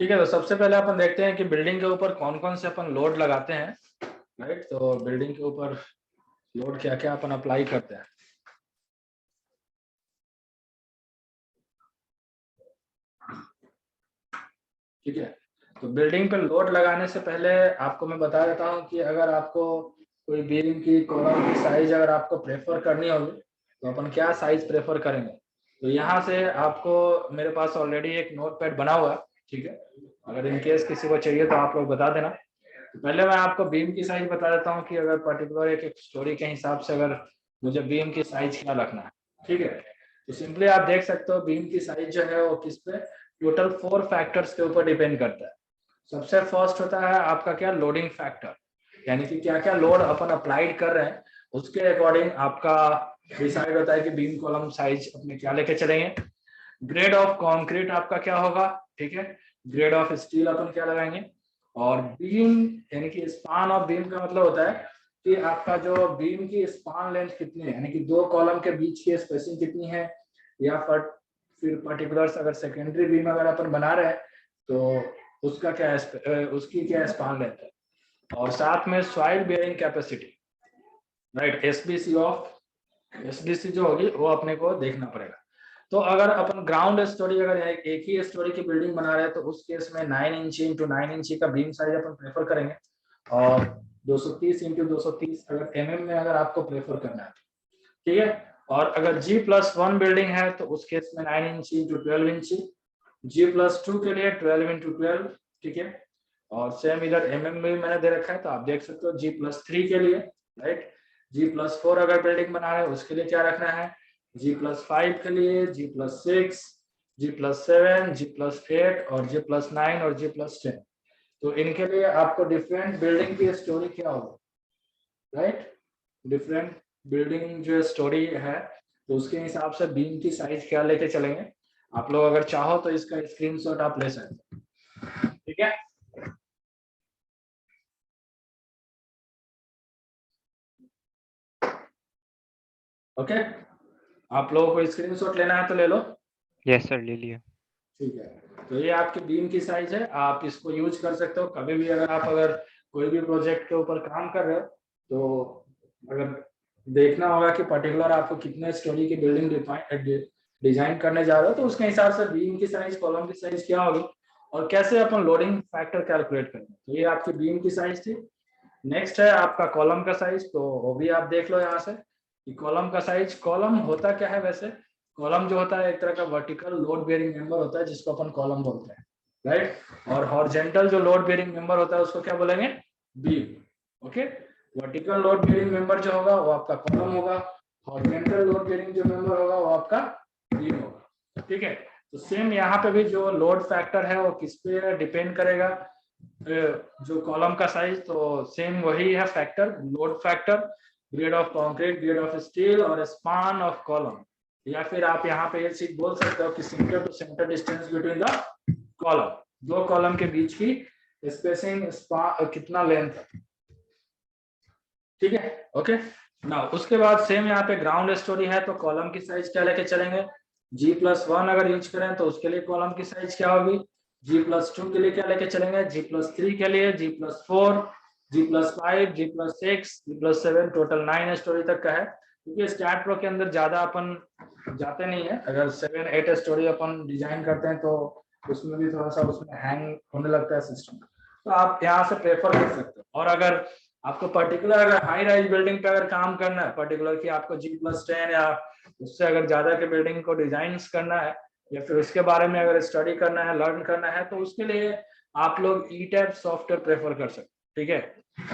ठीक है, तो सबसे पहले अपन देखते हैं कि बिल्डिंग के ऊपर कौन कौन से अपन लोड लगाते हैं। राइट, तो बिल्डिंग के ऊपर लोड क्या क्या अपन अप्लाई करते हैं। ठीक है, तो बिल्डिंग पे लोड लगाने से पहले आपको मैं बता देता हूँ कि अगर आपको कोई बीम की कॉलम की साइज अगर आपको प्रेफर करनी होगी तो अपन क्या साइज प्रेफर करेंगे। तो यहाँ से आपको, मेरे पास ऑलरेडी एक नोट पैड बना हुआ है। ठीक है, अगर इन केस किसी को चाहिए तो आप लोग बता देना। तो पहले मैं आपको बीम की साइज बता देता हूँ कि अगर पर्टिकुलर एक स्टोरी के हिसाब से अगर मुझे बीम की साइज क्या रखना है। ठीक है, तो सिंपली आप देख सकते हो बीम की साइज जो है वो किस पे, टोटल 4 फैक्टर्स के ऊपर डिपेंड करता है। सबसे फर्स्ट होता है आपका क्या, लोडिंग फैक्टर, यानी कि क्या क्या लोड अपन अप्लाइड कर रहे हैं उसके अकॉर्डिंग आपका डिसाइड होता है कि बीम कॉलम साइज अपने क्या लेके चलेंगे। ग्रेड ऑफ कंक्रीट आपका क्या होगा, ठीक है, ग्रेड ऑफ स्टील अपन क्या लगाएंगे, और बीम यानी कि स्पान ऑफ बीम का मतलब होता है कि आपका जो बीम की स्पान लेंथ कितनी है, यानी कि दो कॉलम के बीच की स्पेसिंग कितनी है, या फिर पर्टिकुलर अगर सेकेंडरी बीम अगर अपन बना रहे हैं तो उसका क्या उसकी क्या स्पान लेंथ है, और साथ में soil bearing capacity. Right, SBC जो होगी वो अपने को देखना पड़ेगा। तो अगर अपन ग्राउंड स्टोरी अगर एक ही स्टोरी की बिल्डिंग बना रहे हैं तो उस केस में 9 इंची इंटू 9 इंची का बीम साइज अपन प्रेफर करेंगे, और 230 इंटू 230 अगर एमएम में अगर आपको प्रेफर करना है। ठीक है, और अगर G+1 बिल्डिंग है तो उस केस में 9 इंची इंटू 12 इंची, G+2 के लिए 12 इंटू 12। ठीक है, और सेम इधर एमएम में मैंने दे रखा है तो आप देख सकते हो G+3 के लिए। राइट, G+4 अगर बिल्डिंग बना रहे हैं उसके लिए क्या रखना है, G+5 के लिए, G+6, G+7, G+8 और G+9 और G+10। तो इनके लिए आपको डिफरेंट बिल्डिंग की स्टोरी क्या होगी। राइट, डिफरेंट बिल्डिंग जो स्टोरी है तो उसके हिसाब से बीम की साइज क्या लेके चलेंगे। आप लोग अगर चाहो तो इसका स्क्रीनशॉट आप ले सकते हो। ठीक है, ओके, आप लोगों को स्क्रीनशॉट लेना है तो ले लो। यस सर, ले लिया। ठीक है, तो ये आपकी बीम की साइज है, आप इसको यूज कर सकते हो कभी भी अगर कोई भी प्रोजेक्ट के ऊपर काम कर रहे हो तो अगर देखना होगा कि पर्टिकुलर आपको कितने स्टोरी की बिल्डिंग डिजाइन करने जा रहे हो तो उसके हिसाब से बीम की साइज, कॉलम की साइज क्या होगी और कैसे अपन लोडिंग फैक्टर कैलकुलेट करेंगे। तो ये आपकी बीम की साइज थी। नेक्स्ट है आपका कॉलम का साइज, तो वो भी आप देख लो यहाँ से कि कॉलम का साइज, कॉलम होता क्या है वैसे, कॉलम जो होता है एक तरह का वर्टिकल लोड बेयरिंग मेंबर होता है जिसको अपन कॉलम बोलते हैं। राइट, और हॉरिजॉन्टल जो लोड बेयरिंग मेंबर होता है उसको क्या बोलेंगे, beam. Okay, vertical load bearing member जो होगा वो आपका कॉलम होगा, हॉरिजॉन्टल लोड बेयरिंग जो मेंबर होगा वो आपका बीम होगा। ठीक है, तो सेम यहाँ पे भी जो लोड फैक्टर है वो किस पे डिपेंड करेगा, जो कॉलम का साइज, तो सेम वही है factor, load factor, grade of concrete, grade of steel और स्पान ऑफ कॉलम। या फिर आप यहाँ पे ये चीज बोल सकते हो कि centre to centre distance between the column, दो कॉलम के बीच की स्पेसिंग कितना लेंथ है। ठीक है, ओके ना। उसके बाद सेम यहाँ पे ग्राउंड स्टोरी है तो कॉलम की साइज क्या लेके चलेंगे, G+1 अगर यूज करें तो उसके लिए कॉलम की साइज क्या होगी, G+2 के लिए क्या लेके चलेंगे, G+3 के लिए, G+4, G+5, G+6, G+7, total 9 story तक का है। क्योंकि स्टार्ट प्रो के अंदर ज्यादा अपन जाते नहीं है, अगर 7-8 स्टोरी अपन डिजाइन करते हैं तो उसमें भी थोड़ा सा उसमें हैंग होने लगता है सिस्टम, तो आप यहाँ से प्रेफर कर सकते हो। और अगर आपको पर्टिकुलर अगर हाई राइज बिल्डिंग पे अगर काम करना है, पर्टिकुलर कि आपको G+10 या उससे अगर ज्यादा के बिल्डिंग को डिजाइन करना है या फिर उसके बारे में अगर स्टडी करना है, लर्न करना है, तो उसके लिए आप लोग ईटैप सॉफ्टवेयर प्रेफर कर सकते हैं। ठीक है,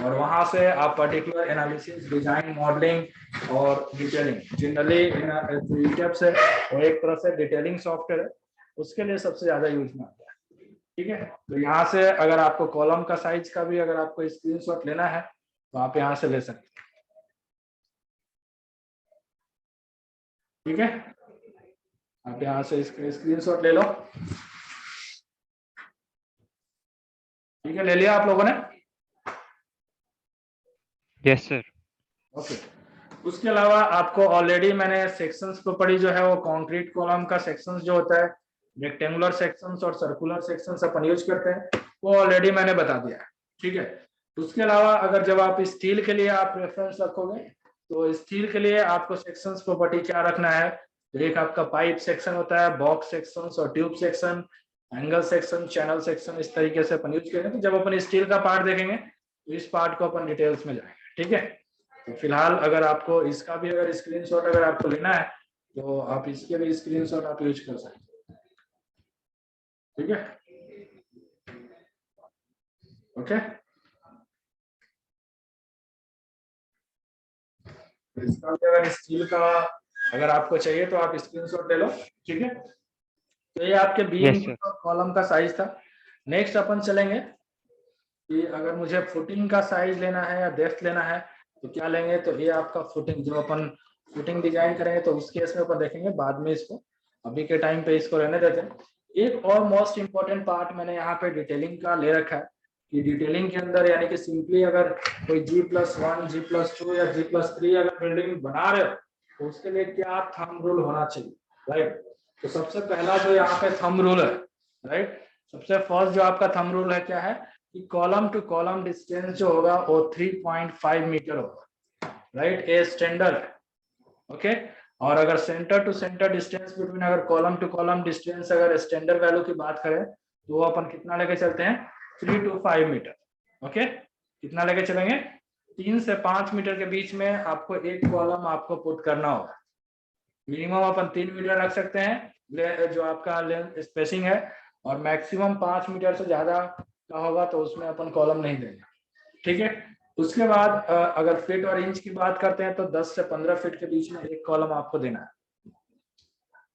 और वहां से आप पर्टिकुलर एनालिसिस, डिजाइन, मॉडलिंग और डिटेलिंग, जनरली ईटैप से वो एक तरह से डिटेलिंग सॉफ्टवेयर है, उसके लिए सबसे ज्यादा यूज में आता है। ठीक है, तो यहाँ से अगर आपको कॉलम का साइज का भी अगर आपको स्क्रीनशॉट लेना है तो आप यहाँ से ले सकते हैं। ठीक है, आप यहाँ से स्क्रीनशॉट ले लो। ठीक है, ले लिया आप लोगों ने। Yes sir. ओके, उसके अलावा आपको ऑलरेडी मैंने सेक्शंस प्रॉपर्टी जो है वो कंक्रीट कॉलम का सेक्शंस जो होता है रेक्टेंगुलर सेक्शंस और सर्कुलर सेक्शंस अपन यूज करते हैं, वो ऑलरेडी मैंने बता दिया है, ठीक है। उसके अलावा अगर जब आप स्टील के लिए आप रेफरेंस रखोगे, तो स्टील के लिए आपको सेक्शंस प्रॉपर्टी क्या रखना है, तो एक आपका पाइप सेक्शन होता है, बॉक्स सेक्शंस और tube section, angle section, channel section, इस तरीके से अपन यूज करेंगे। तो जब अपन स्टील का पार्ट देखेंगे तो इस पार्ट को अपन डिटेल्स में जाएंगे, ठीक है। तो फिलहाल अगर आपको इसका भी अगर स्क्रीनशॉट अगर आपको लेना है तो आप इसके भी स्क्रीनशॉट आप यूज कर सकते हैं, ठीक है, ओके। इसका भी अगर स्टील का अगर आपको चाहिए तो आप स्क्रीनशॉट ले लो, ठीक है। तो ये आपके बीम Yes, sir. कॉलम का साइज था। नेक्स्ट अपन चलेंगे कि अगर मुझे फुटिंग का साइज लेना है या डेप्थ लेना है तो क्या लेंगे, तो ये आपका फुटिंग, जो अपन फुटिंग डिजाइन करेंगे तो उस केस में अपन देखेंगे बाद में, इसको अभी के टाइम पे इसको रहने देते हैं। एक और मोस्ट इंपॉर्टेंट पार्ट मैंने यहाँ पे डिटेलिंग का ले रखा है कि डिटेलिंग के अंदर यानी कि सिंपली अगर कोई G+1, G+2 या G+3 अगर बिल्डिंग बना रहे हो तो उसके लिए क्या थंब रूल होना चाहिए, राइट। तो सबसे पहला जो यहाँ पे थंब रूल है, राइट, सबसे फर्स्ट जो आपका थंब रूल है क्या है कि कॉलम टू कॉलम डिस्टेंस जो होगा वो 3.5 मीटर होगा, राइट, ए स्टैंडर्ड, ओके। और अगर centre to centre distance between अगर कॉलम टू कॉलम डिस्टेंस अगर स्टैंडर्ड वैल्यू की बात करें तो वो अपन कितना लेके चलते हैं, 3 to 5 मीटर, ओके। कितना लेके चलेंगे, 3 से 5 मीटर के बीच में आपको एक कॉलम आपको पुट करना होगा। मिनिमम अपन 3 मीटर रख सकते हैं जो आपका लेंथ स्पेसिंग है, और मैक्सिमम 5 मीटर से ज्यादा का होगा तो उसमें अपन कॉलम नहीं देंगे, ठीक है। उसके बाद अगर फीट और इंच की बात करते हैं तो 10 से 15 फीट के बीच में एक कॉलम आपको देना है।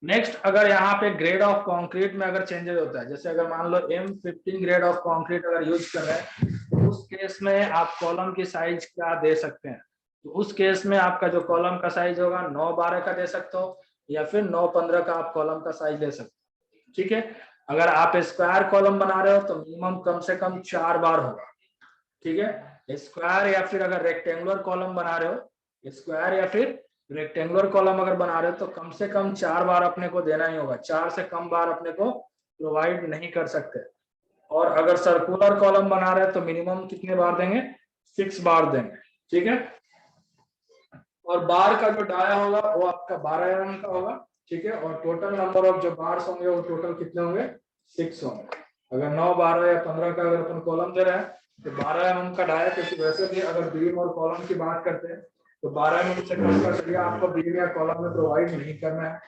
नेक्स्ट, अगर यहाँ पे ग्रेड ऑफ कंक्रीट में अगर चेंजेस होता है, जैसे अगर मान लो M15 ग्रेड ऑफ कंक्रीट अगर यूज कर रहे हैं तो उस केस में आप कॉलम की साइज क्या दे सकते हैं, तो उस केस में आपका जो कॉलम का साइज होगा 9-12 का दे सकते हो या फिर 9-15 का आप कॉलम का साइज दे सकते हो, ठीक है। अगर आप स्क्वायर कॉलम बना रहे हो तो मिनिमम कम से कम 4 बार होगा, ठीक है। स्क्वायर या फिर अगर रेक्टेंगुलर कॉलम बना रहे हो, स्क्वायर या फिर रेक्टेंगुलर कॉलम अगर बना रहे हो तो कम से कम 4 बार अपने को देना ही होगा, 4 से कम बार अपने को प्रोवाइड नहीं कर सकते। और अगर सर्कुलर कॉलम बना रहे हैं तो मिनिमम कितने बार देंगे, 6 बार देंगे, ठीक है। और बार का जो डाया होगा वो आपका 12 mm का होगा, ठीक है। और टोटल नंबर ऑफ जो बार्स होंगे वो टोटल कितने होंगे, 6 होंगे। अगर 9, 12 या 15 का अगर अपन कॉलम दे रहे हैं तो 12 mm का डाया, क्योंकि वैसे भी अगर बीम और कॉलम की बात करते हैं तो 12 mm से कम का सरिया आपको बीम या कॉलम में प्रोवाइड नहीं करना है,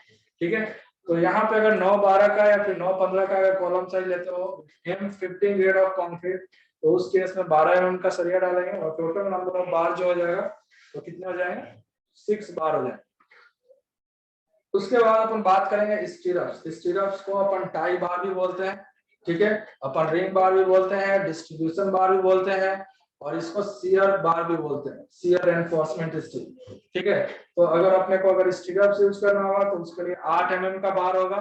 ठीक है। तो यहाँ पे अगर 9-12 का या फिर 9-15 का अगर कॉलम साइज लेते हो M15 ग्रेड ऑफ कंक्रीट तो उस केस में 12 mm का सरिया डालेंगे और टोटल नंबर ऑफ बार जो हो जाएगा तो कितने हो जाएंगे, 6 बार हो जाए। उसके बाद अपन बात करेंगे स्टीरअप्स। स्टीरअप्स को अपन टाई बार भी बोलते हैं, ठीक है, अपन रिंग बार भी बोलते हैं, डिस्ट्रीब्यूशन बार भी बोलते हैं, और इसको सियर बार भी बोलते हैं, सियर एनफोर्समेंट स्टील, ठीक है। तो अगर अपने को अगर स्टीरअप्स यूज करना होगा तो उसके लिए 8 mm का बार होगा,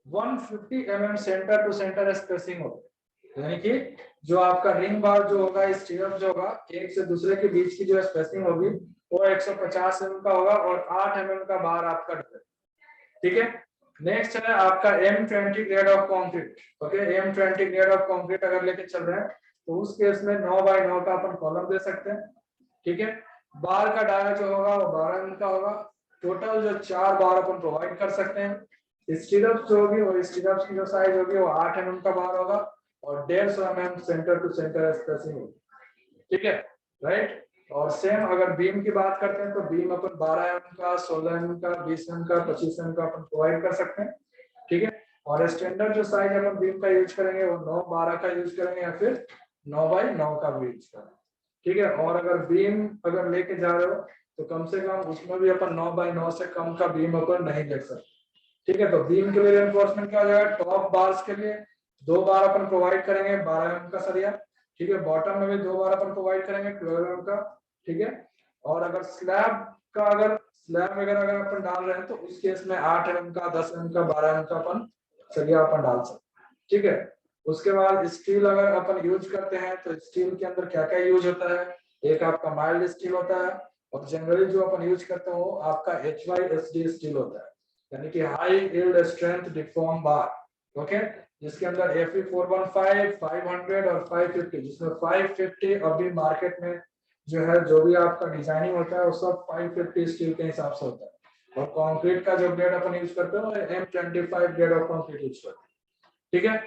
150 mm centre to centre spacing होगा, यानी कि जो आपका रिंग बार जो होगा, स्टीरअप जो होगा, एक से दूसरे के बीच की जो स्पेसिंग होगी वो 150 mm का होगा और 8 mm का बार आपका, ठीक है। नेक्स्ट है आपका M20 grade of concrete, okay. M20 grade of concrete अगर लेके चल रहे हैं तो उस केस में 9x9 का अपन कॉलम दे सकते हैं, ठीक है। बार का डाया जो होगा वो 12 mm का होगा, टोटल जो 4 बार अपन प्रोवाइड कर सकते हैं। स्टीरअप्स जो होगी वो स्टीरअप्स की जो साइज होगी वो 8 mm का बार होगा और 150 mm centre to centre spacing होगी, ठीक है, राइट। और सेम अगर बीम की बात करते हैं तो बीम अपन 12 mm का, 16 mm का, 20 mm का, 25 mm का अपन प्रोवाइड कर सकते हैं, ठीक है। और स्टैंडर्ड जो साइज अपन बीम का यूज करेंगे वो 9-12 का यूज करेंगे या फिर 9x9 का भी यूज करेंगे, ठीक है। और अगर बीम अगर लेके जा रहे हो तो कम से कम उसमें भी अपन 9x9 से कम का बीम अपन नहीं देख सकते, ठीक है। तो बीम के लिए रेनफोर्समेंट क्या हो जाएगा, टॉप बार्स के लिए 2 बार अपन प्रोवाइड करेंगे 12 mm का सरिया, ठीक है। बॉटम में भी 2 बार अपन प्रोवाइड करेंगे 12 mm का, ठीक है। और अगर स्लैब का अगर स्लैब वगैरह अगर अपन डाल रहे हैं तो उस केस में 8 mm का, 10 mm का, 12 mm का अपन सरिया अपन डाल सकते हैं, ठीक है। उसके बाद स्टील अगर अपन यूज करते हैं तो स्टील के अंदर क्या क्या यूज होता है, एक आपका माइल्ड स्टील होता है और जनरली जो अपन यूज करते हैं वो आपका HYSD स्टील होता है, यानी कि हाई यील्ड स्ट्रेंथ डिफॉर्म बार, ओके, जिसके अंदर Fe 415, 500 और 550, जिसमें 550 अभी मार्केट में जो है, जो भी आपका डिजाइनिंग होता है वो सब 550 स्टील के हिसाब से होता है। और कंक्रीट का जो ग्रेड अपन यूज करते हैं वो M25 grade of concrete use करते हैं, ठीक है।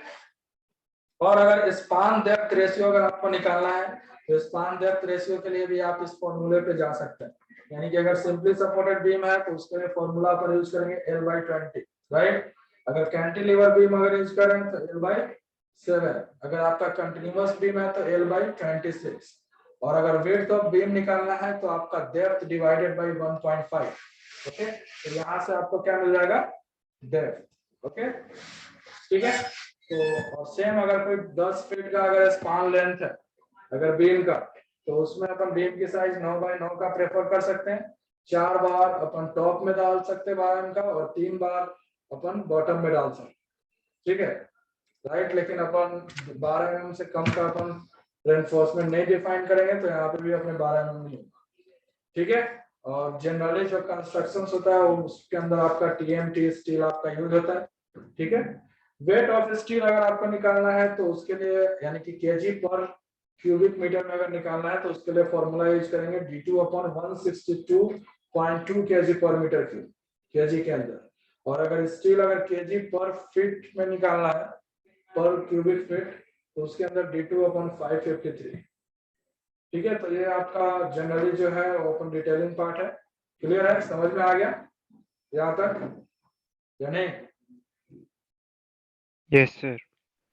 और अगर स्पान डेप्थ रेशियो अगर आपको निकालना है तो स्पान डेप्थ रेशियो के लिए भी आप इस फॉर्मूले पे जा सकते हैं। यानी कि अगर सिंपली सपोर्टेड बीम है तो उसके लिए फॉर्मूला पर यूज करेंगे L/20, राइट। अगर कैंटिलीवर बीम अगर यूज करें तो L/7, अगर आपका कंटिन्यूअस बीम है तो L/26, और अगर विड्थ ऑफ बीम निकालना है तो आपका डेप्थ डिवाइडेड बाय 1.5। ओके, तो यहाँ से आपको क्या मिल जाएगा, डेप्थ। ओके, ठीक है। तो और सेम अगर कोई 10 फीट का अगर स्पान लेंथ है अगर बीम का, तो उसमें अपन बीम की साइज 9x9 का प्रेफर कर सकते हैं। 4 बार अपन टॉप में डाल सकते हैं बार का, और 3 बार अपन बॉटम में डाल सकते हैं, ठीक है, राइट। लेकिन अपन 12 mm से कम का अपन रेनफोर्समेंट नहीं डिफाइन करेंगे, तो यहाँ पे भी अपने 12 mm नहीं होगा, ठीक है। और जनरली जो कंस्ट्रक्शन होता है उसके अंदर आपका TMT स्टील आपका यूज होता है, ठीक है। वेट ऑफ स्टील अगर आपको निकालना है तो उसके लिए यानी कि केजी पर क्यूबिक मीटर में अगर निकालना है तो उसके लिए फॉर्मूला यूज करेंगे D2/162.2 केजी पर मीटर क्यूब, केजी के अंदर। और अगर स्टील अगर केजी पर फीट में निकालना है, पर क्यूबिक फीट, तो उसके अंदर D2/553, ठीक है। तो ये आपका जनरली जो है ओपन डिटेलिंग पार्ट है। क्लियर है, समझ में आ गया यहाँ तक या नहीं? Yes, sir.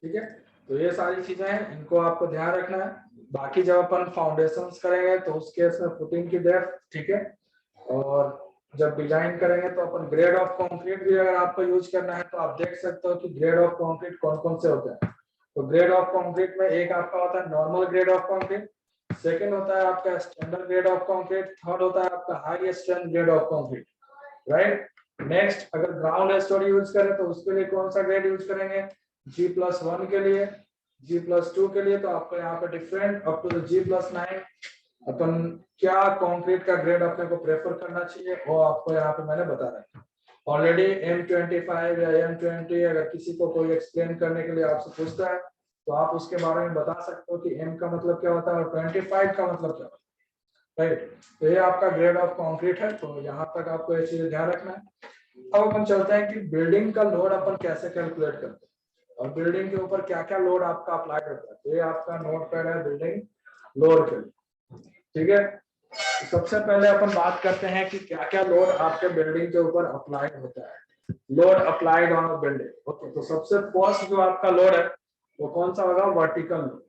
ठीक है, तो ये सारी चीजें हैं, इनको आपको ध्यान रखना है। बाकी जब अपन फाउंडेशंस करेंगे तो उस केस में फुटिंग की डेप्थ, ठीक है। और जब डिजाइन करेंगे तो अपन ग्रेड ऑफ कंक्रीट भी अगर आपको यूज करना है तो आप देख सकते हो कि ग्रेड ऑफ कंक्रीट कौन कौन से होते हैं। तो ग्रेड ऑफ कंक्रीट में एक आपका होता है normal grade of concrete, second होता है आपका standard grade of concrete, third होता है आपका high strength grade of concrete, right. Next अगर ग्राउंड स्टोरी यूज करें तो उसके लिए कौन सा ग्रेड यूज करेंगे, G+1 के लिए, G+2 के लिए। तो आपको यहाँ पे डिफरेंट अप टू G+9 अपन क्या कंक्रीट का ग्रेड अपने को प्रेफर करना चाहिए वो आपको यहाँ पे मैंने बता रहा है ऑलरेडी। M25 या M20 अगर किसी को कोई एक्सप्लेन करने के लिए आपसे पूछता है तो आप उसके बारे में बता सकते हो कि M का मतलब क्या होता है और 25 का मतलब क्या होता है, राइट। तो ये आपका ग्रेड ऑफ कंक्रीट है, तो यहाँ तक आपको ये चीजें ध्यान रखना है। अब अपन चलते हैं कि बिल्डिंग का लोड अपन कैसे कैलकुलेट करते हैं और बिल्डिंग के ऊपर क्या क्या लोड आपका अप्लाई होता है। तो ये आपका नोट पैड है बिल्डिंग लोड के लिए, ठीक है। सबसे पहले अपन बात करते हैं कि क्या क्या लोड आपके बिल्डिंग के ऊपर अप्लाइड होता है। Load applied on a building, okay. तो सबसे फर्स्ट जो आपका लोड है वो कौन सा होगा, वर्टिकल लोड,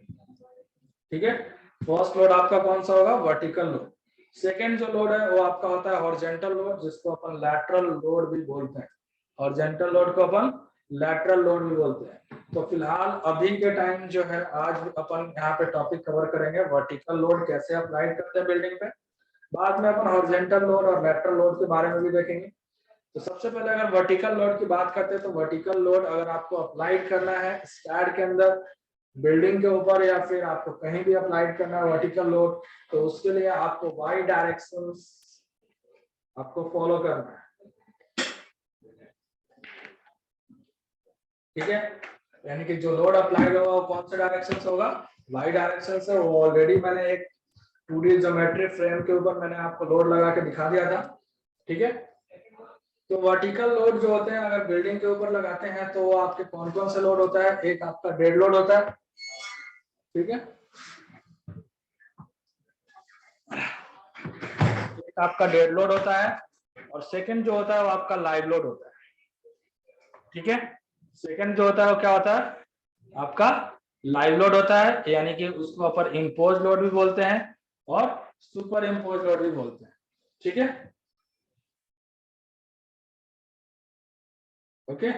ठीक है। फर्स्ट लोड आपका कौन सा होगा, वर्टिकल लोड। सेकेंड जो लोड है वो आपका होता है हॉरिजॉन्टल लोड, जिसको अपन लैटरल लोड भी बोलते हैं। हॉरिजॉन्टल लोड को अपन लैटरल लोड भी बोलते हैं। तो फिलहाल अभी के टाइम जो है आज अपन यहाँ पे टॉपिक कवर करेंगे वर्टिकल लोड कैसे अप्लाई करते हैं बिल्डिंग पे। बाद में अपन हॉरिजॉन्टल लोड और लैटरल लोड के बारे में भी देखेंगे। तो सबसे पहले अगर वर्टिकल लोड की बात करते हैं तो वर्टिकल लोड अगर आपको अप्लाई करना है स्टैड के अंदर बिल्डिंग के ऊपर या फिर आपको कहीं भी अप्लाई करना है वर्टिकल लोड, तो उसके लिए आपको वाई डायरेक्शंस आपको फॉलो करना है, ठीक है। यानी कि जो लोड अप्लाई होगा वो कौन से डायरेक्शन से होगा, वाई डायरेक्शन से। वो ऑलरेडी मैंने एक 2D ज्योमेट्री फ्रेम के ऊपर मैंने आपको लोड लगा के दिखा दिया था, ठीक है। तो वर्टिकल लोड जो होते हैं अगर बिल्डिंग के ऊपर लगाते हैं तो वो आपके कौन कौन से लोड होता है, एक आपका डेड लोड होता है, ठीक है। एक आपका डेड लोड होता है और सेकंड जो होता है वो आपका लाइव लोड होता है, ठीक है। सेकंड जो होता है वो क्या होता है, आपका लाइव लोड होता है, यानी कि उसको अपन इम्पोज लोड भी बोलते हैं और सुपर इम्पोज लोड भी बोलते हैं, ठीक है, ओके।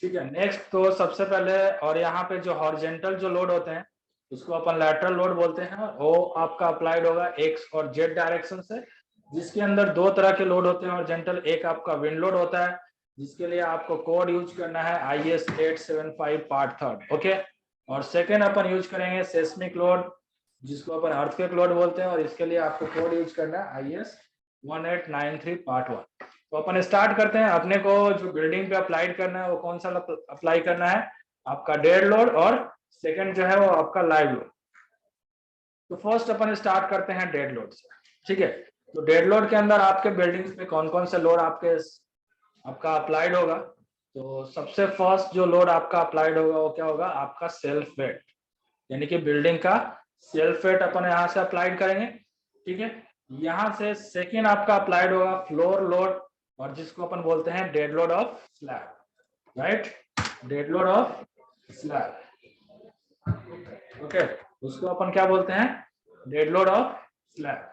ठीक है, नेक्स्ट तो सबसे पहले और यहाँ पे जो हॉरिजेंटल जो लोड होते हैं उसको अपन लैटरल लोड बोलते हैं। वो आपका अप्लाइड होगा एक्स और जेड डायरेक्शन से, जिसके अंदर दो तरह के लोड होते हैं हॉरिजेंटल। एक आपका विंड लोड होता है जिसके लिए आपको कोड यूज करना है IS 875 पार्ट 3, ओके। और सेकेंड अपन यूज करेंगे सेस्मिक लोड, जिसको अपन अर्थक्वेक लोड बोलते हैं, और इसके लिए आपको कोड यूज करना है IS 1893 पार्ट 1। तो अपन स्टार्ट करते हैं। अपने को जो बिल्डिंग पे अप्लाई करना है वो कौन सा अप्लाई करना है, आपका डेड लोड, और सेकंड जो है वो आपका लाइव लोड। तो फर्स्ट अपन स्टार्ट करते हैं डेड लोड से, ठीक है। तो डेड लोड के अंदर आपके बिल्डिंग्स पे कौन कौन से लोड आपका अप्लाइड होगा। तो सबसे फर्स्ट जो लोड आपका अप्लाइड होगा वो क्या होगा, आपका सेल्फ वेट, यानी कि बिल्डिंग का सेल्फ वेट अपन यहाँ से अप्लाइड करेंगे, ठीक है। यहाँ से सेकेंड आपका अप्लाइड होगा फ्लोर लोड, और जिसको अपन बोलते हैं dead load of slab, right, dead load of slab, okay. उसको अपन क्या बोलते हैं, dead load of slab.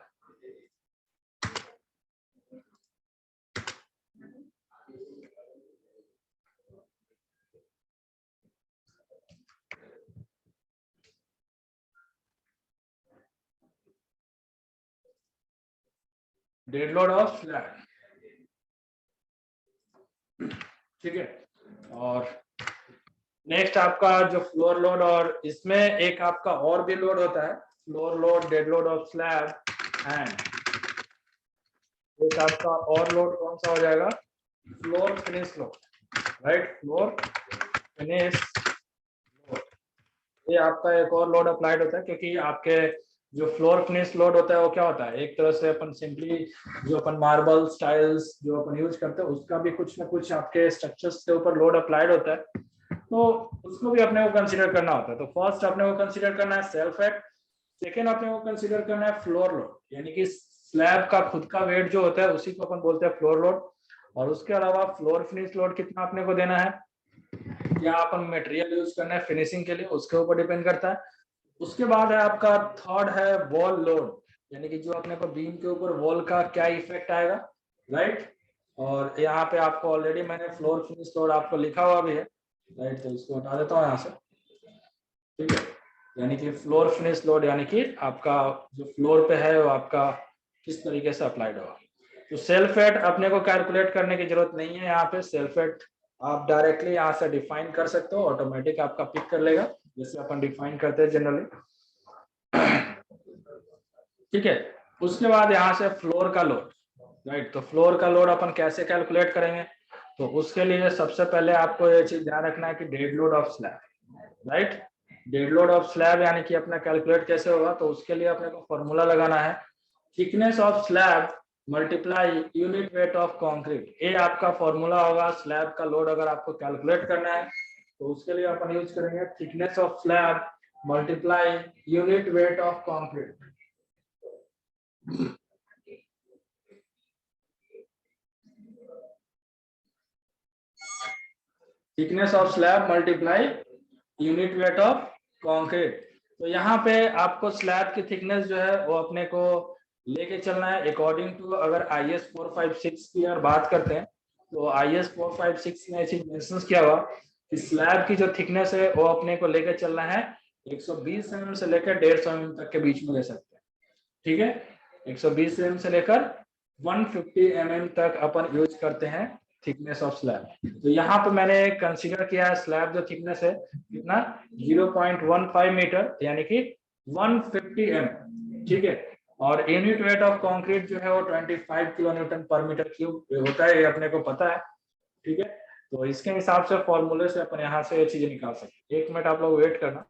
Dead load of slab, ठीक है। और नेक्स्ट आपका जो फ्लोर लोड, और इसमें एक आपका और भी लोड होता है, floor load, dead load of slab, and एक आपका और लोड कौन सा हो जाएगा, floor finish load, right, floor finish load. ये आपका एक और लोड अप्लाइड होता है, क्योंकि आपके जो फ्लोर फिनिश लोड होता है वो क्या होता है, एक तरह से अपन सिंपली जो अपन मार्बल स्टाइल्स जो अपन यूज करते हैं उसका भी कुछ ना कुछ आपके स्ट्रक्चर्स के ऊपर लोड अप्लाइड होता है, तो उसको भी अपने को कंसीडर करना होता है। तो फर्स्ट अपने को कंसीडर करना है सेल्फ वेट, सेकेंड अपने को कंसीडर करना है फ्लोर लोड, यानी कि स्लैब का खुद का वेट जो होता है उसी को अपन बोलते हैं फ्लोर लोड। और उसके अलावा फ्लोर फिनिश लोड कितना अपने को देना है, क्या अपन मटेरियल यूज करना है फिनिशिंग के लिए, उसके ऊपर डिपेंड करता है। उसके बाद है आपका थर्ड है वॉल लोड, यानी कि जो अपने को बीम के ऊपर वॉल का क्या इफेक्ट आएगा, राइट। और यहाँ पे आपको ऑलरेडी मैंने फ्लोर फिनिश लोड आपको लिखा हुआ भी है, राइट, तो इसको हटा देता हूँ यहाँ से, ठीक है। यानी कि फ्लोर फिनिश लोड यानी कि आपका जो फ्लोर पे है वो आपका किस तरीके से अप्लाइड होगा। तो सेल्फ वेट अपने को कैलकुलेट करने की जरूरत नहीं है, यहाँ पे सेल्फ वेट आप डायरेक्टली यहाँ से डिफाइन कर सकते हो, ऑटोमेटिक आपका पिक कर लेगा जैसे अपन डिफाइन करते हैं जनरली, ठीक है। उसके बाद यहाँ से फ्लोर का लोड, राइट, तो फ्लोर का लोड अपन कैसे कैलकुलेट करेंगे, तो उसके लिए सबसे पहले आपको ये चीज ध्यान रखना है कि dead load of slab, right, dead load of slab यानी कि अपना कैलकुलेट कैसे होगा, तो उसके लिए अपने को फॉर्मूला लगाना है thickness of slab multiply unit weight of concrete. ये आपका फॉर्मूला होगा स्लैब का लोड अगर आपको कैलकुलेट करना है, तो उसके लिए अपन यूज करेंगे thickness of slab multiply unit weight of concrete. Thickness of slab multiply unit weight of concrete. तो यहाँ पे आपको स्लैब की थिकनेस जो है वो अपने को लेके चलना है अकॉर्डिंग टू, अगर IS 456 की अगर बात करते हैं तो IS 456 में चीज मेंशन किया हुआ कि स्लैब की जो थिकनेस है वो अपने को लेके चलना है 120 mm से लेकर 150 mm तक के बीच में ले सकते हैं, ठीक है। 120 mm से लेकर 150 mm तक अपन यूज करते हैं थिकनेस ऑफ स्लैब। तो यहाँ पे मैंने कंसीडर किया है स्लैब जो थिकनेस है कितना 0.15 मीटर यानी कि 150 mm, ठीक है। और यूनिट वेट ऑफ कंक्रीट जो है वो 25 किलो न्यूटन पर मीटर क्यूब होता है, ये अपने को पता है, ठीक है। तो इसके हिसाब से फॉर्मूले से अपन यहाँ से ये चीजें निकाल सकते हैं। 1 मिनट आप लोग वेट करना।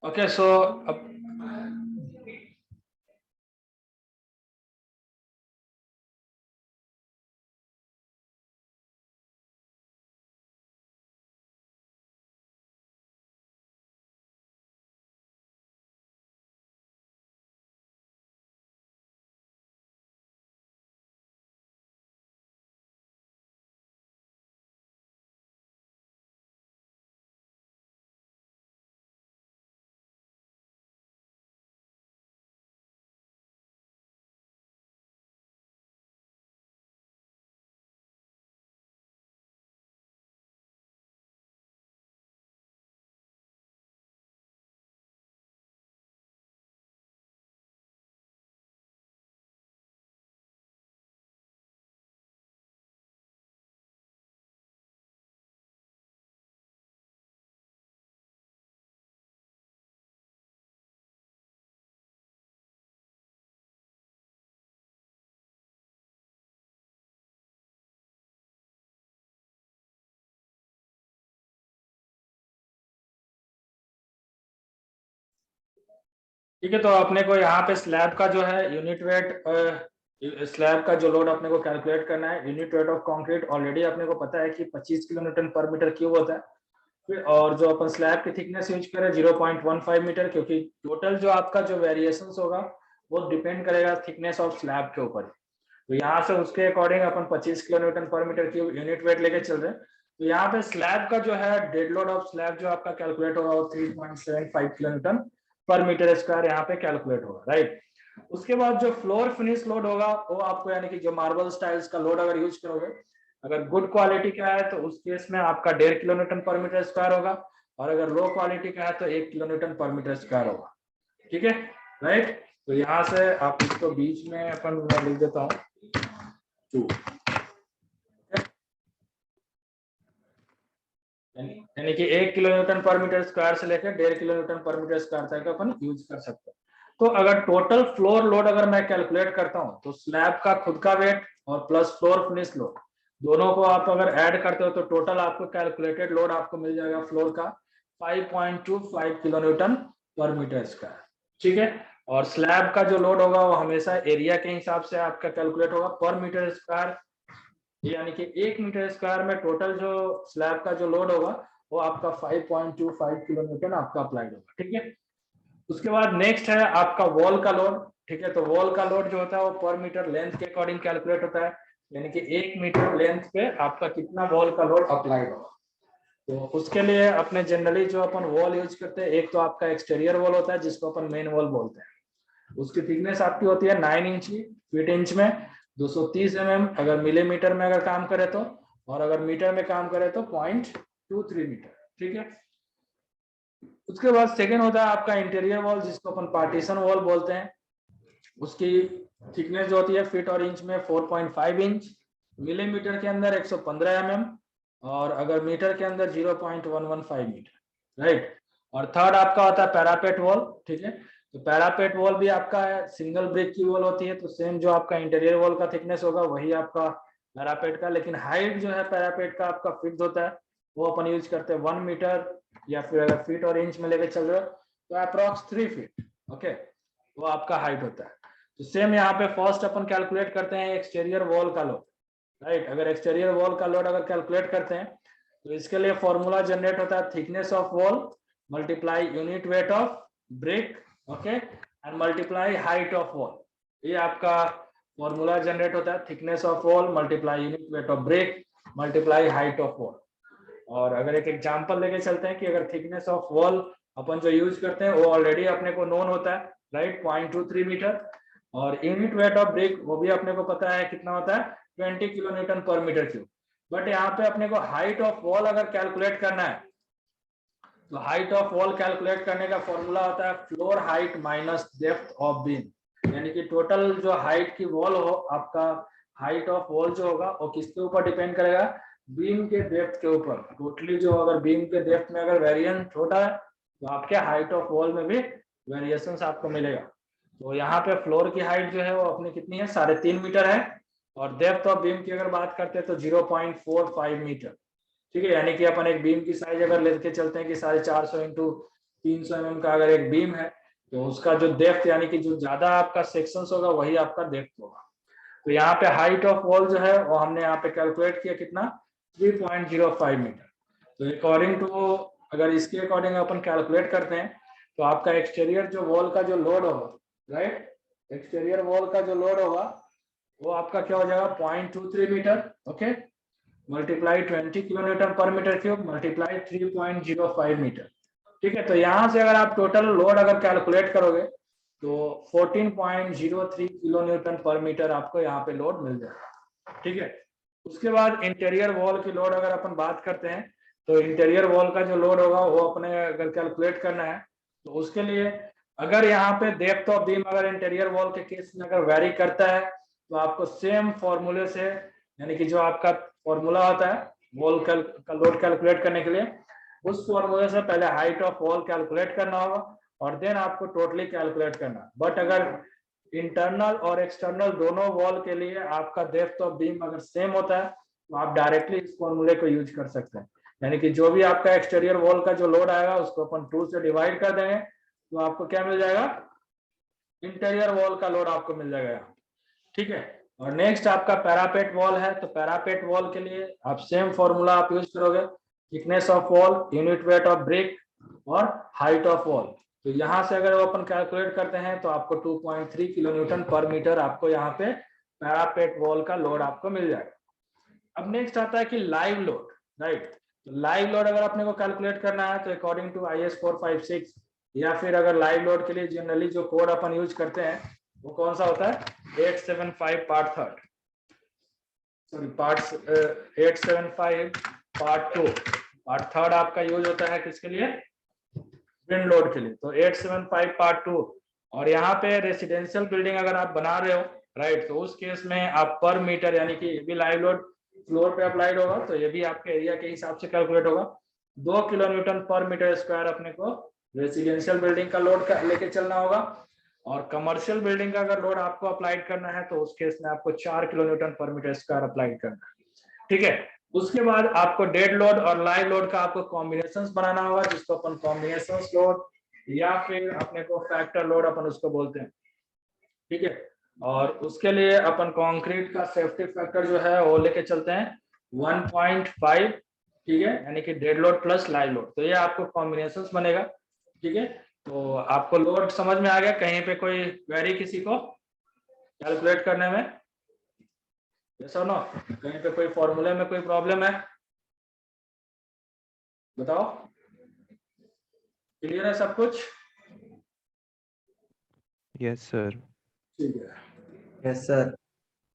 ओके सो अब ठीक है, तो अपने को यहाँ पे स्लैब का जो है यूनिट वेट, स्लैब का जो लोड अपने को कैलकुलेट करना है, unit weight of concrete already अपने को पता है कि 25 किलो न्यूटन पर मीटर क्यूब होता है। फिर और जो अपन स्लैब की थिकनेस यूज करें 0.15 मीटर, क्योंकि टोटल जो आपका जो वेरिएशंस होगा वो डिपेंड करेगा थिकनेस ऑफ स्लैब के ऊपर। तो यहाँ से उसके अकॉर्डिंग अपन 25 किलो न्यूटन पर मीटर क्यूब यूनिट वेट लेके चल रहे हैं। तो यहाँ पे स्लैब का जो है डेड लोड ऑफ स्लैब जो आपका कैलकुलेट होगा वो 3.75 किलो न्यूटन पर मीटर स्क्वायर यहाँ पे कैलकुलेट होगा, राइट। उसके बाद जो फ्लोर फिनिश लोड होगा वो आपको, यानी कि जो मार्बल स्टाइल्स का लोड अगर यूज करोगे, अगर गुड क्वालिटी का है तो उस केस में आपका 1.5 किलो न्यूटन पर मीटर स्क्वायर होगा, और अगर लो क्वालिटी का है तो 1 किलो न्यूटन पर मीटर स्क्वायर होगा, ठीक है, राइट। तो यहाँ से आप इसको बीच में अपन मैं लिख देता हूँ 2, यानी कि 1 किलो न्यूटन पर मीटर स्क्वायर से लेकर 1.5 किलो न्यूटन पर मीटर स्क्वायर तक अपन यूज कर सकते हैं। तो अगर टोटल फ्लोर लोड अगर मैं कैलकुलेट करता हूं तो स्लैब का खुद का वेट और प्लस फ्लोर फिनिश लोड दोनों को आप अगर ऐड करते हो तो टोटल आपको कैलकुलेटेड लोड आपको मिल जाएगा फ्लोर का 5.25 किलो न्यूटन पर मीटर स्क्वायर, ठीक है। और स्लैब का जो लोड होगा वो हमेशा एरिया के हिसाब से आपका कैलकुलेट होगा पर मीटर स्क्वायर, यानी कि 1 मीटर स्क्वायर में टोटल जो स्लैब का जो लोड होगा वो आपका 5.25 किलो न्यूटन आपका अप्लाइड होगा, ठीक है। उसके बाद नेक्स्ट है आपका वॉल का लोड, ठीक है। तो वॉल का लोड जो होता है वो पर मीटर लेंथ के अकॉर्डिंग कैलकुलेट होता है, यानी कि 1 मीटर लेंथ पे आपका कितना वॉल का लोड अप्लाइड होगा। तो उसके लिए अपने जनरली जो अपन वॉल यूज करते हैं, एक तो आपका एक्सटीरियर वॉल होता है जिसको अपन मेन वॉल बोलते हैं, उसकी थिकनेस आपकी होती है 9 इंच की, फीट इंच में 230 mm, अगर मिलीमीटर में अगर काम करे तो, और अगर मीटर में काम करे तो 0.23 मीटर, ठीक है। उसके बाद सेकेंड होता है आपका इंटीरियर वॉल जिसको अपन पार्टीशन वॉल बोलते हैं, उसकी थिकनेस जो होती है फीट और इंच में 4.5 इंच, मिलीमीटर के अंदर 115 mm, और अगर मीटर के अंदर 0.115 मीटर, राइट। और थर्ड आपका होता है पैरापेट वॉल, ठीक है। तो पैरापेट वॉल भी आपका सिंगल ब्रिक की वॉल होती है, तो सेम जो आपका इंटीरियर वॉल का थिकनेस होगा वही आपका पैरापेट का, लेकिन हाइट जो है पैरापेट का आपका फिक्स होता है, वो अपन यूज करते हैं 1 मीटर, या फिर अगर फीट और इंच में लेकर चल रहे हो तो अप्रॉक्स 3 फीट, ओके, वो आपका हाइट होता है। तो सेम यहाँ पे फर्स्ट अपन कैलकुलेट करते हैं एक्सटीरियर वॉल का लोड, राइट। अगर एक्सटीरियर वॉल का लोड अगर कैलकुलेट करते हैं तो इसके लिए फॉर्मूला जनरेट होता है thickness of wall multiply unit weight of brick, okay, and multiply height of wall. ये आपका फॉर्मूला जनरेट होता है thickness of wall multiply unit weight of brick multiply height of wall. और अगर एक एग्जांपल लेके चलते हैं कि अगर थिकनेस ऑफ वॉल अपन जो यूज करते हैं वो ऑलरेडी अपने को नोन होता है, राइट, 0.23 मीटर, और यूनिट वेट ऑफ ब्रिक वो भी अपने को पता है कितना होता है 20 किलो न्यूटन पर मीटर क्यूब। बट यहाँ पे अपने को हाइट ऑफ वॉल अगर कैलकुलेट करना है तो हाइट ऑफ वॉल कैलकुलेट करने का फॉर्मूला होता है floor height minus depth of beam, यानी कि टोटल जो हाइट की वॉल हो आपका, हाइट ऑफ वॉल जो होगा वो किसके ऊपर डिपेंड करेगा, बीम के डेप्थ के ऊपर। टोटली जो अगर बीम के डेप्थ में अगर वेरिएशन छोटा है तो आपके हाइट ऑफ वॉल में भी वेरिएशन आपको मिलेगा। तो यहाँ पे फ्लोर की हाइट जो है वो अपनी कितनी है 3.5 मीटर है, और डेप्थ ऑफ बीम की अगर बात करते हैं तो 0.45 मीटर, ठीक है। यानी कि अपन एक बीम की साइज अगर लेके चलते हैं कि 450 इंटू 300 mm का अगर एक बीम है तो उसका जो डेप्थ यानी कि जो ज्यादा आपका सेक्शंस होगा वही आपका डेप्थ होगा। तो यहाँ पे हाइट ऑफ वॉल जो है वो हमने यहाँ पे कैलकुलेट किया कितना 3.05 मीटर। तो अकॉर्डिंग टू अगर इसके अकॉर्डिंग अपन कैलकुलेट करते हैं तो आपका एक्सटीरियर जो वॉल का जो लोड होगा, राइट, एक्सटीरियर वॉल का जो लोड होगा वो आपका क्या हो जाएगा 0.23 मीटर, ओके, मल्टीप्लाई 20 किलोमीटर पर मीटर क्यूब मल्टीप्लाई 3.05 मीटर। ठीक है, तो यहाँ से अगर आप टोटल लोड अगर कैलकुलेट करोगे तो 14.03 किलो न्यूटन पर मीटर आपको यहाँ पे लोड मिल जाएगा। ठीक है, उसके बाद इंटीरियर वॉल की लोड अगर अपन बात करते हैं तो इंटीरियर वॉल का जो लोड होगा वो अपने अगर कैलकुलेट करना है तो उसके लिए अगर यहाँ पे डेप्थ ऑफ बीम अगर इंटीरियर वॉल के केस में अगर वेरी करता है तो आपको सेम फॉर्मूले से, यानी कि जो आपका फॉर्मूला होता है वॉल का लोड कैलकुलेट करने के लिए, उस फॉर्मूले से पहले हाइट ऑफ वॉल कैलकुलेट करना होगा और देन आपको टोटली कैलकुलेट करना। बट अगर इंटरनल और एक्सटर्नल दोनों वॉल के लिए आपका डेप्थ ऑफ बीम अगर सेम होता है तो आप डायरेक्टली इस फॉर्मूले को यूज कर सकते हैं। यानी कि जो भी आपका एक्सटीरियर वॉल का जो लोड आएगा उसको अपन 2 से डिवाइड कर देंगे तो आपको क्या मिल जाएगा, इंटीरियर वॉल का लोड आपको मिल जाएगा। ठीक है, और नेक्स्ट आपका पैरापेट वॉल है, तो पैरापेट वॉल के लिए आप सेम फॉर्मूला आप यूज करोगे, thickness of wall, unit weight of brick और हाइट ऑफ वॉल। तो यहाँ से अगर वो अपन कैलकुलेट करते हैं तो आपको 2.3 किलो न्यूटन पर मीटर आपको यहाँ पे पैरापेट वॉल का लोड आपको मिल जाएगा। अब नेक्स्ट आता है कि लाइव लोड, राइट। तो लाइव लोड अगर अपने को कैलकुलेट करना है तो अकॉर्डिंग टू IS 456 या फिर अगर लाइव लोड के लिए जनरली जो कोड अपन यूज करते हैं वो कौन सा होता है 875 part third, sorry part 875 part 2, part third आपका यूज होता है किसके लिए, विंड लोड के लिए। तो 875 पार्ट 2, और यहाँ पे रेसिडेंशियल बिल्डिंग अगर आप बना रहे हो, राइट, तो उस केस में आप पर मीटर यानी कि ये भी लाइव लोड फ्लोर पे अप्लाइड होगा तो ये भी आपके एरिया के हिसाब से कैलकुलेट होगा। 2 किलो न्यूटन पर मीटर स्क्वायर अपने को रेसिडेंशियल बिल्डिंग का लोड लेके चलना होगा, और कमर्शियल बिल्डिंग का अगर लोड आपको अप्लाइड करना है तो उस केस में आपको 4 किलो न्यूटन पर मीटर स्क्वायर अप्लाइड करना है। ठीक है, उसके बाद आपको डेड लोड और लाइव लोड का आपको कॉम्बिनेशंस बनाना होगा जिसको अपन कॉम्बिनेशंस लोड या फिर अपने को फैक्टर लोड अपन उसको बोलते हैं। ठीक है, और उसके लिए अपन कंक्रीट का सेफ्टी फैक्टर जो है वो लेके चलते हैं 1.5, ठीक है, यानी कि dead load plus live load. तो ये आपको कॉम्बिनेशंस बनेगा। ठीक है, तो आपको लोड समझ में आ गया, कहीं पे कोई क्वेरी किसी को कैलकुलेट करने में, यस और नो, कहीं पे कोई फॉर्मूले में कोई प्रॉब्लम है बताओ, क्लियर है सब कुछ? Yes sir. ठीक है, यस सर।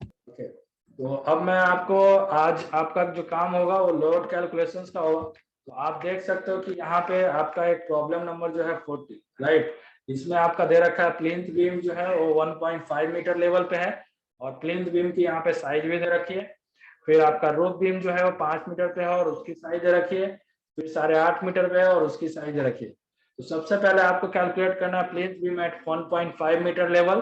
ओके, तो अब मैं आपको आज आपका जो काम होगा वो लोड कैलकुलेशंस का होगा। तो आप देख सकते हो कि यहाँ पे आपका एक प्रॉब्लम नंबर जो है 40, राइट, इसमें आपका दे रखा है प्लिंथ बीम जो है वो 1.5 मीटर लेवल पे है और प्लिंथ बीम की यहाँ पे साइज भी दे रखी है। फिर आपका रूफ बीम जो है वो 5 मीटर पे है और उसकी साइज दे रखी है। फिर 8.5 मीटर पे है और उसकी साइज दे रखी है। तो सबसे पहले आपको कैलकुलेट करना है plinth beam at 1.5 metre level,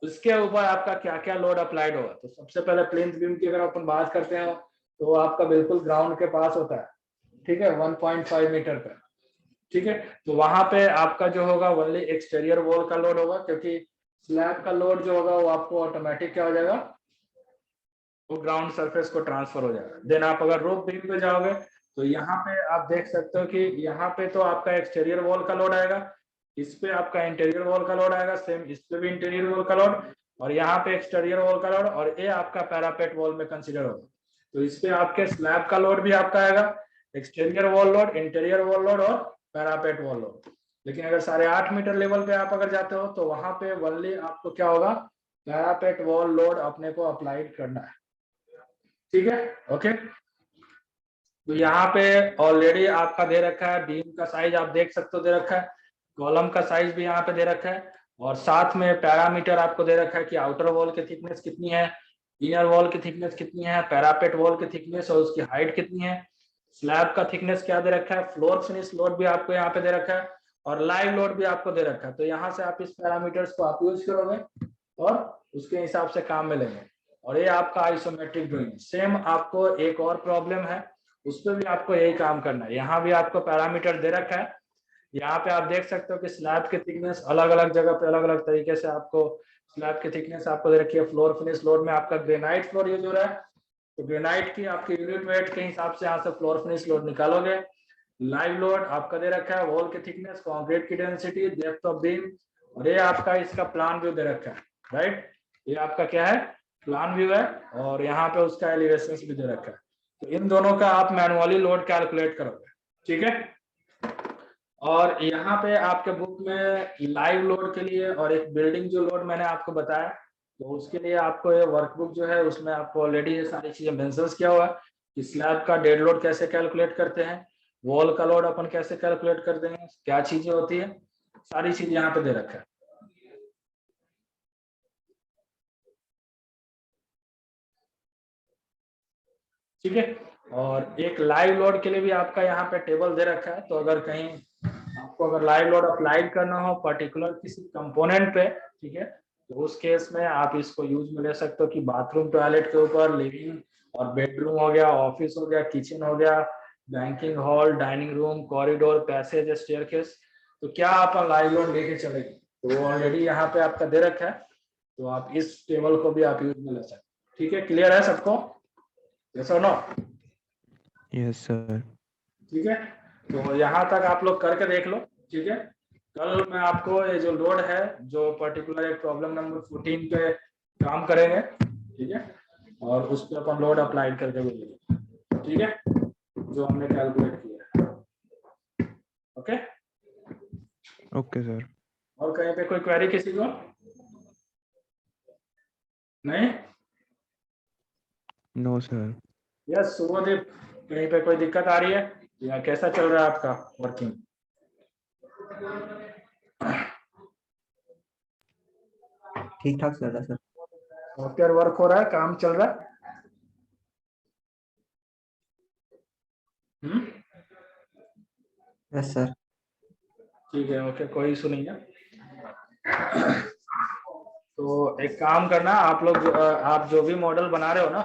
उसके ऊपर आपका क्या क्या लोड अप्लाइड होगा। तो सबसे पहले प्लिंथ बीम की अगर अपन बात करते हैं तो आपका बिल्कुल ग्राउंड के पास होता है, ठीक है, 1.5 मीटर पे। ठीक है, तो वहां पे आपका जो होगा ओनली एक्सटीरियर वॉल का लोड होगा, क्योंकि स्लैब का लोड जो होगा वो आपको ऑटोमेटिक क्या हो जाएगा, वो ग्राउंड सरफेस को ट्रांसफर हो जाएगा। देन आप अगर रूफ बीम पे जाओगे तो यहाँ पे आप देख सकते हो कि यहाँ पे तो आपका एक्सटीरियर वॉल का लोड आएगा, इस पे आपका इंटीरियर वॉल का लोड आएगा, सेम इस पे भी इंटीरियर वॉल का लोड, और यहाँ पे एक्सटीरियर वॉल का लोड, और ये आपका पैरापेट वॉल में कंसीडर होगा। तो इस पे आपके स्लैब का लोड भी आपका आएगा, exterior wall load, interior wall load और पैरापेट वॉल लोड। लेकिन अगर 8.5 मीटर लेवल पे आप अगर जाते हो तो वहां पे ओनली आपको क्या होगा, पैरापेट वॉल लोड अपने को अप्लाइड करना है। ठीक है, ओके, तो यहाँ पे ऑलरेडी आपका दे रखा है बीम का साइज, आप देख सकते हो दे रखा है, कॉलम का साइज भी यहाँ पे दे रखा है, और साथ में पैरामीटर आपको दे रखा है कि आउटर वॉल की थिकनेस कितनी है, इनर वॉल की थिकनेस कितनी है, पैरापेट वॉल की थिकनेस और उसकी हाइट कितनी है, स्लैब का थिकनेस क्या दे रखा है, फ्लोर फिनिश लोड भी आपको यहाँ पे दे रखा है, और लाइव लोड भी आपको दे रखा है। तो यहाँ से आप इस पैरामीटर्स को आप यूज करोगे और उसके हिसाब से काम में लेंगे। और ये आपका आइसोमेट्रिक ड्राइंग। सेम आपको एक और प्रॉब्लम है, उस पर भी आपको यही काम करना है। यहाँ भी आपको पैरामीटर दे रखा है यहाँ पे आप देख सकते हो कि स्लैब की थिकनेस अलग अलग जगह पे अलग अलग तरीके से आपको स्लैब की थिकनेस आपको दे रखी है। फ्लोर फिनिश लोड में आपका ग्रेनाइट फ्लोर यूज हो रहा है, तो ग्रेनाइट की आपकी यूनिट वेट के हिसाब से यहाँ से फ्लोर फिनिश लोड निकालोगे। लाइव लोड आपका दे रखा है, वॉल की थिकनेस, कंक्रीट की डेंसिटी, डेप्थ ऑफ बीम, और ये आपका इसका प्लान व्यू दे रखा है, राइट। ये आपका क्या है, प्लान व्यू है, और यहाँ पे उसका एलिवेशन भी दे रखा है। तो इन दोनों का आप मैनुअली लोड कैलकुलेट करोगे, ठीक है। और यहाँ पे आपके बुक में लाइव लोड के लिए और एक बिल्डिंग जो लोड मैंने आपको बताया, तो उसके लिए आपको ये वर्कबुक जो है उसमें आपको ऑलरेडी ये सारी चीजें मेंशन किया हुआ है कि स्लैब का डेड लोड कैसे कैलकुलेट करते हैं, वॉल का लोड अपन कैसे कैलकुलेट करते हैं, क्या चीजें होती है, सारी चीज यहाँ पे दे रखा है। ठीक है, और एक लाइव लोड के लिए भी आपका यहाँ पे टेबल दे रखा है। तो अगर कहीं आपको अगर लाइव लोड अप्लाई करना हो पर्टिकुलर किसी कंपोनेंट पे, ठीक है, तो उस केस में आप इसको यूज में ले सकते हो कि बाथरूम टॉयलेट के ऊपर लिविंग और बेडरूम हो गया, ऑफिस हो गया, किचन हो गया, banking hall, dining room, corridor, passage, staircase, तो क्या आप लाइव लोड लेके चलेंगे, तो वो ऑलरेडी यहाँ पे आपका दे रखा है, तो आप इस टेबल को भी आप यूज में ले सकते हैं। ठीक है, क्लियर है सबको? यस और नो? Yes sir. ठीक है, तो यहाँ तक आप लोग करके देख लो, ठीक है। कल मैं आपको ये जो लोड है, जो पर्टिकुलर एक प्रॉब्लम नंबर 14 पे काम करेंगे, ठीक है, और उस पर अपन लोड अप्लाई करके बोलेंगे, ठीक है, जो हमने कैलकुलेट किया है। Okay okay sir. और कहीं पे कोई क्वेरी किसी को? नहीं? No sir. यस शुभदीप, कहीं पे कोई दिक्कत आ रही है या कैसा चल रहा है आपका वर्किंग? ठीक ठाक चल रहा है सर। सॉफ्टवेयर वर्क हो रहा है, काम चल रहा है? Yes sir. ठीक है, ओके, कोई इशू नहीं है। तो एक काम करना, आप लोग आप जो भी मॉडल बना रहे हो ना,